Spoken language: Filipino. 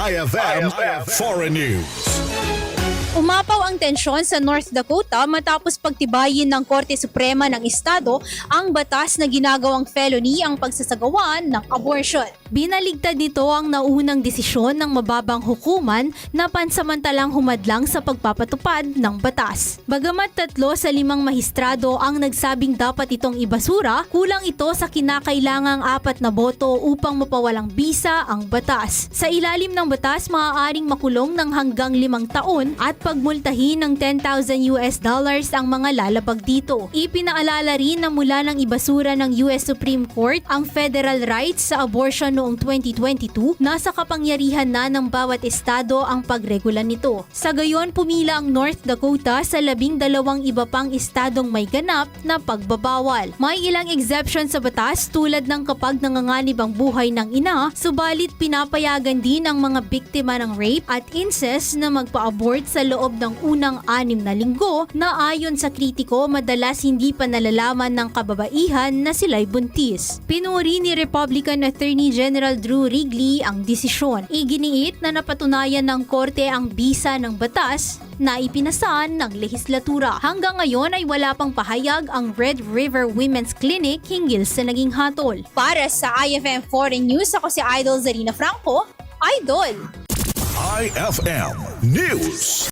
IFM Foreign News. Umapaw ang tensyon sa North Dakota matapos pagtibayin ng Korte Suprema ng Estado ang batas na ginagawang felony ang pagsasagawa ng abortion. Binaligtad nito ang naunang desisyon ng mababang hukuman na pansamantalang humadlang sa pagpapatupad ng batas. Bagamat 3 sa 5 mahistrado ang nagsabing dapat itong ibasura, kulang ito sa kinakailangang 4 na boto upang mapawalang bisa ang batas. Sa ilalim ng batas, maaaring makulong ng hanggang 5 taon at pagmultahin ng $10,000 ang mga lalabag dito. Ipinaalala rin na mula nang ibasura ng US Supreme Court ang federal rights sa abortion noong 2022, nasa kapangyarihan na ng bawat estado ang pagregula nito. Sa gayon, pumila ang North Dakota sa 12 iba pang estadong may ganap na pagbabawal. May ilang exception sa batas tulad ng kapag nanganganib ang buhay ng ina, subalit pinapayagan din ang mga biktima ng rape at incest na magpa-abort sa loob ng unang 6 na linggo na ayon sa kritiko madalas hindi pa nalalaman ng kababaihan na sila'y buntis. Pinuri ni Republican Attorney General Drew Wrigley ang desisyon. Iginiit na napatunayan ng korte ang bisa ng batas na ipinasaan ng lehislatura. Hanggang ngayon ay wala pang pahayag ang Red River Women's Clinic hinggil sa naging hatol. Para sa IFM Foreign News, ako si Idol Zarina Franco. Idol! IFM News.